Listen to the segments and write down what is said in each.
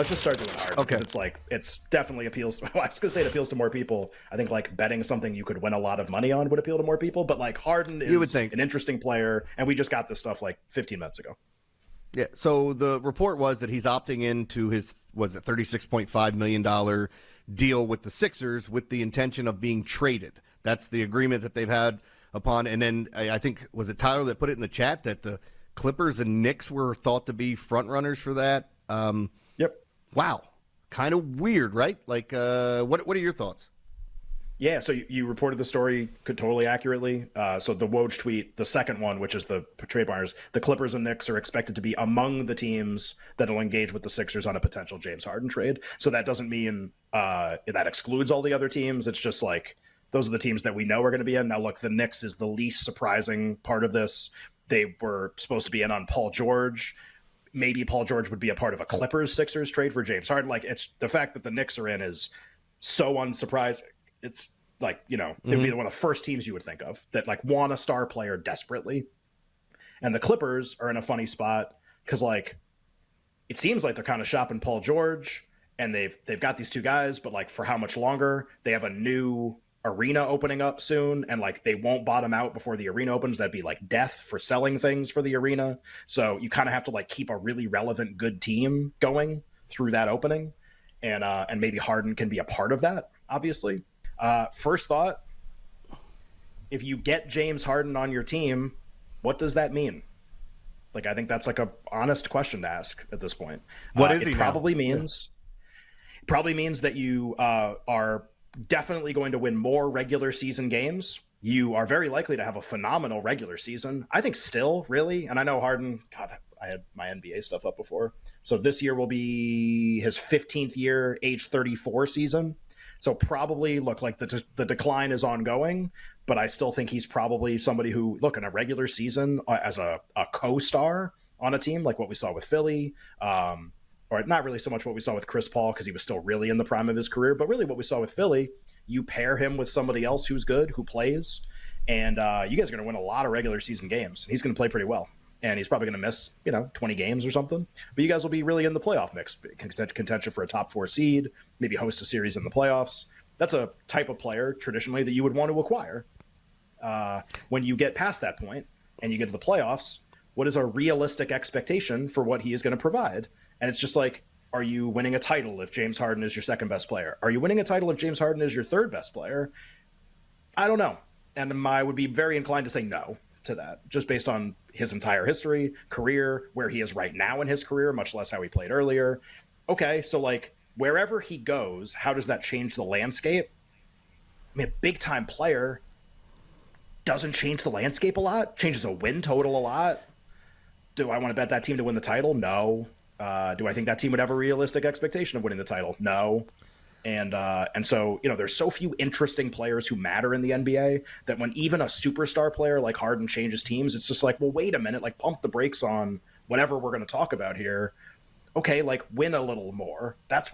Let's just start doing Harden because it's definitely appeals. I was gonna say it appeals to more people. I think like betting something you could win a lot of money on would appeal to more people. But like Harden is an interesting player, and we just got this stuff like 15 minutes ago. Yeah. So the report was that he's opting into his $36.5 million deal with the Sixers with the intention of being traded. That's the agreement that they've had upon. And then I think was it Tyler that put it in the chat that the Clippers and Knicks were thought to be front runners for that. Yep. Wow. Kind of weird, right? Like, what are your thoughts? Yeah, so you reported the story totally accurately. So the Woj tweet, the second one, which is the trade buyers, the Clippers and Knicks are expected to be among the teams that will engage with the Sixers on a potential James Harden trade. So that doesn't mean that excludes all the other teams. It's just like those are the teams that we know are going to be in. Now, look, the Knicks is the least surprising part of this. They were supposed to be in on Paul George. Maybe Paul George would be a part of a Clippers-Sixers trade for James Harden. Like, it's the fact that the Knicks are in is so unsurprising. It's like, you know, they'd be one of the first teams you would think of that like want a star player desperately. And the Clippers are in a funny spot because like it seems like they're kind of shopping Paul George and they've got these two guys, but like for how much longer? They have a new arena opening up soon, and like they won't bottom out before the arena opens. That'd be like death for selling things for the arena. So you kind of have to like keep a really relevant good team going through that opening, and maybe Harden can be a part of that, obviously. First thought, if you get James Harden on your team, what does that mean? Like, I think that's like a honest question to ask at this point. What is he probably means? It probably means that you are definitely going to win more regular season games. You are very likely to have a phenomenal regular season. I think still, really, and I know Harden, God, I had my NBA stuff up before. So this year will be his 15th year, age 34 season. So probably look like the decline is ongoing, but I still think he's probably somebody who, look, in a regular season as a co-star on a team, like what we saw with Philly, or not really so much what we saw with Chris Paul because he was still really in the prime of his career, but really what we saw with Philly, you pair him with somebody else who's good, who plays, and you guys are going to win a lot of regular season games. He's going to play pretty well. And he's probably going to miss, 20 games or something. But you guys will be really in the playoff mix, contention for a top 4 seed, maybe host a series in the playoffs. That's a type of player traditionally that you would want to acquire. When you get past that point and you get to the playoffs, what is a realistic expectation for what he is going to provide? And it's just like, are you winning a title if James Harden is your second best player? Are you winning a title if James Harden is your third best player? I don't know. And I would be very inclined to say no to that, just based on his entire history, career, where he is right now in his career, much less how he played earlier. Okay, so like wherever he goes, how does that change the landscape? I mean, a big-time player doesn't change the landscape a lot, changes a win total a lot. Do I want to bet that team to win the title? No. Do I think that team would have a realistic expectation of winning the title? No. And so, there's so few interesting players who matter in the NBA that when even a superstar player like Harden changes teams, it's just like, well, wait a minute, like pump the brakes on whatever we're going to talk about here. Okay, like win a little more. That's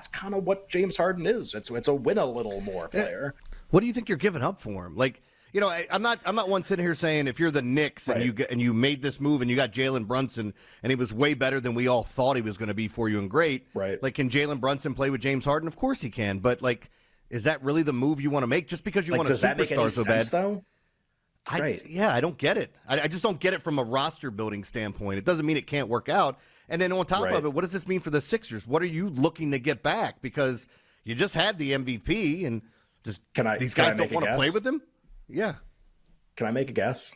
kind of what James Harden is. It's a win a little more player. What do you think you're giving up for him? Like, I'm not one sitting here saying if you're the Knicks and you made this move and you got Jalen Brunson and he was way better than we all thought he was going to be for you and great. Right. Like, can Jalen Brunson play with James Harden? Of course he can. But like, is that really the move you want to make just because you want a superstar so bad? Does that make any sense, though? I don't get it. I just don't get it from a roster building standpoint. It doesn't mean it can't work out. And then on top of it, what does this mean for the Sixers? What are you looking to get back? Because you just had the MVP and just these guys don't want to play with him? Yeah. Can I make a guess?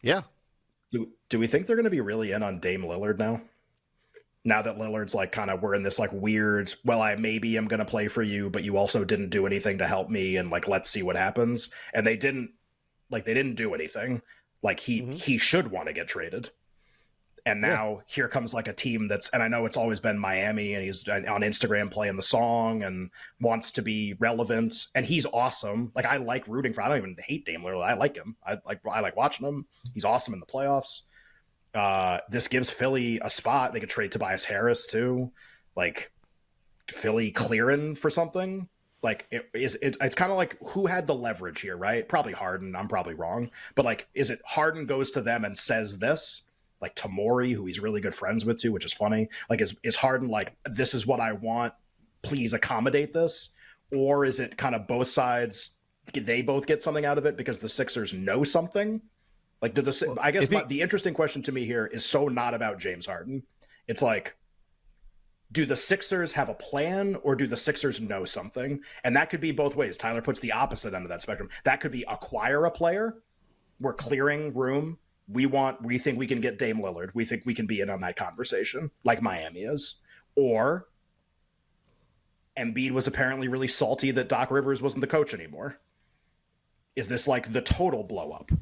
Yeah. Do we think they're going to be really in on Dame Lillard now? Now that Lillard's like kind of, we're in this like weird, well, I maybe am going to play for you, but you also didn't do anything to help me. And like, let's see what happens. And they didn't do anything. Like he should want to get traded. And now here comes like a team that's, and I know it's always been Miami and he's on Instagram playing the song and wants to be relevant. And he's awesome. Like I like rooting for, I don't even hate Dame Lillard. I like him. I like watching him. He's awesome in the playoffs. This gives Philly a spot. They could trade Tobias Harris too. Like Philly clearing for something. Like it's kind of like who had the leverage here, right? Probably Harden. I'm probably wrong. But like, is it Harden goes to them and says this? like Tamori, who he's really good friends with too, which is funny. Like, is Harden like, this is what I want, please accommodate this? Or is it kind of both sides, they both get something out of it because the Sixers know something? Like, I guess the interesting question to me here is so not about James Harden. It's like, do the Sixers have a plan, or do the Sixers know something? And that could be both ways. Tyler puts the opposite end of that spectrum. That could be acquire a player. We're clearing room. We think we can get Dame Lillard. We think we can be in on that conversation, like Miami is. Or Embiid was apparently really salty that Doc Rivers wasn't the coach anymore. Is this like the total blow up?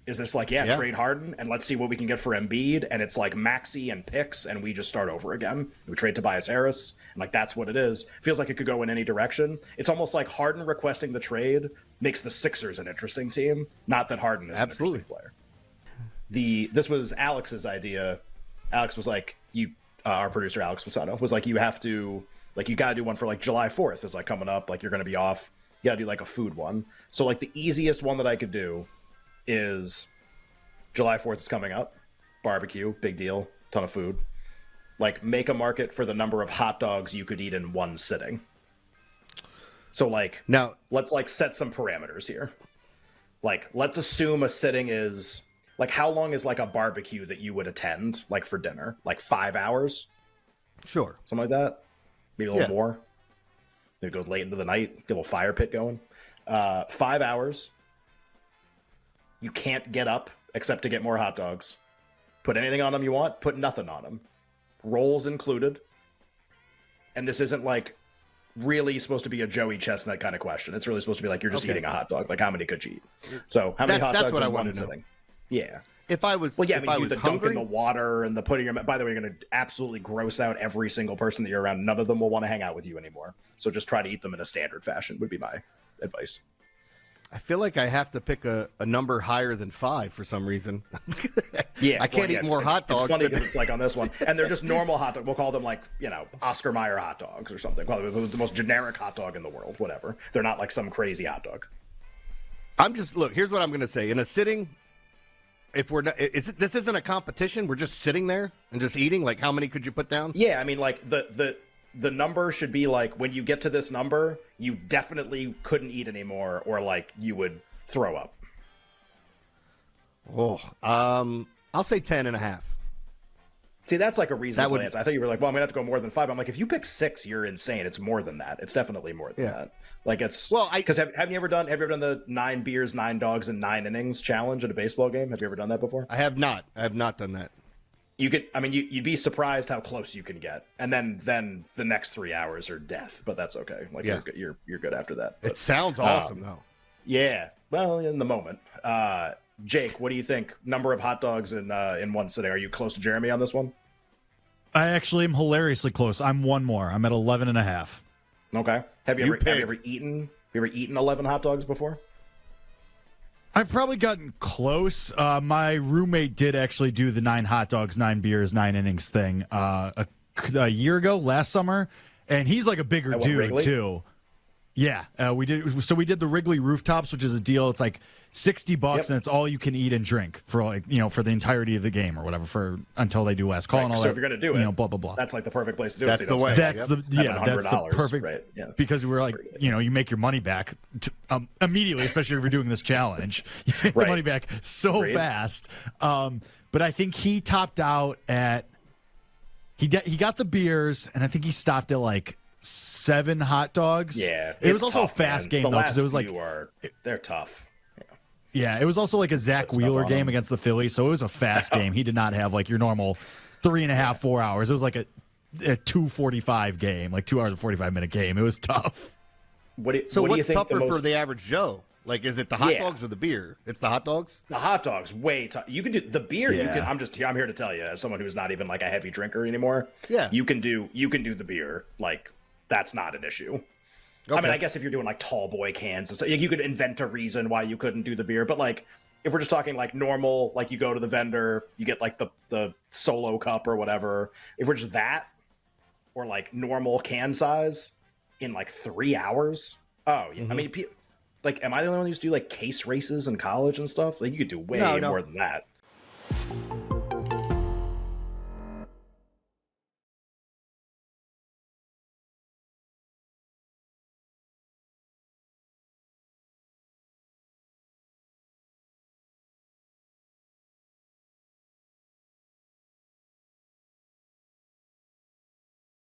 Is this like, trade Harden and let's see what we can get for Embiid, and it's like Maxey and picks and we just start over again? We trade Tobias Harris, and like that's what it is. Feels like it could go in any direction. It's almost like Harden requesting the trade makes the Sixers an interesting team, not that Harden is an interesting player. This was Alex's idea. Alex was like, our producer Alex Fasano was like, you have to, like, you got to do one for like July 4th is like coming up, like you're going to be off. You got to do like a food one. So like the easiest one that I could do is July 4th is coming up. Barbecue, big deal, ton of food. Like, make a market for the number of hot dogs you could eat in one sitting. So, like, now let's like set some parameters here. Like, let's assume a sitting is like, how long is like a barbecue that you would attend, like for dinner? Like 5 hours? Sure. Something like that? Maybe a little more. Maybe it goes late into the night, get a little fire pit going. 5 hours. You can't get up except to get more hot dogs. Put anything on them you want, put nothing on them. Rolls included. And this isn't like really supposed to be a Joey Chestnut kind of question. It's really supposed to be like, you're just eating a hot dog. Like, how many could you eat? So how many hot dogs in one sitting? Yeah. If I was, well, yeah, I mean, was the hungry, dunk in the water and the putting your. By the way, you're going to absolutely gross out every single person that you're around. None of them will want to hang out with you anymore. So just try to eat them in a standard fashion would be my advice. I feel like I have to pick a number higher than 5 for some reason. Yeah, I can't eat more hot dogs. It's funny because it's like on this one, and they're just normal hot dogs. We'll call them like, Oscar Mayer hot dogs or something. Call them the most generic hot dog in the world. Whatever. They're not like some crazy hot dog. Look. Here's what I'm going to say. In a sitting, if we're not, this isn't a competition. We're just sitting there and just eating. Like, how many could you put down? Yeah, I mean, like the number should be like, when you get to this number, you definitely couldn't eat anymore, or like you would throw up. Oh, I'll say 10.5. See, that's like a reasonable answer. I thought you were like, well, I'm gonna have to go more than 5. I'm like, if you pick 6, you're insane. It's more than that. It's definitely more than that. Like, it's because have you ever done the 9 beers, 9 dogs, and 9 innings challenge at a baseball game? Have you ever done that before? I have not. I have not done that. You could, I mean, you'd be surprised how close you can get, and then the next 3 hours are death. But that's okay. Like, you're good after that. But, it sounds awesome though. Yeah. Well, in the moment. Jake, what do you think? Number of hot dogs in one sitting? Are you close to Jeremy on this one? I actually am hilariously close. I'm one more. I'm at 11.5. Okay. Have you ever eaten 11 hot dogs before? I've probably gotten close. My roommate did actually do the 9 hot dogs, 9 beers, 9 innings thing a year ago, last summer, and he's like a bigger dude Wrigley? Too. Yeah, we did. So we did the Wrigley rooftops, which is a deal. It's like $60, and it's all you can eat and drink for like for the entirety of the game or whatever for until they do last call and all so that. if you're gonna do it, blah blah blah. That's like the perfect place to do it. That's the way. That's the perfect. Right. Yeah. Because we're like, you make your money back immediately, especially if you're doing this challenge. You make the money back so fast. But I think he topped out at he got the beers, and I think he stopped at like 7 hot dogs. Yeah, it was also a fast game though, because it was like they're tough. Yeah, it was also like a Zach Wheeler game against the Phillies, so it was a fast game. He did not have like your normal 3.5, 4 hours. It was like a 2:45 game, like 2 hours and 45-minute game. It was tough. What's tougher for the average Joe? Like, is it the hot dogs or the beer? It's the hot dogs. The hot dogs, way tough. You can do the beer. Yeah. You can. I'm here to tell you, as someone who's not even like a heavy drinker anymore. Yeah, you can do the beer. Like, that's not an issue. Okay. I mean, I guess if you're doing like tall boy cans, and so, you could invent a reason why you couldn't do the beer. But like, if we're just talking like normal, like you go to the vendor, you get like the solo cup or whatever. If we're just that, or like normal can size in like 3 hours. Oh, yeah. Mm-hmm. I mean, like, am I the only one who used to do like case races in college and stuff? Like, you could do way more than that.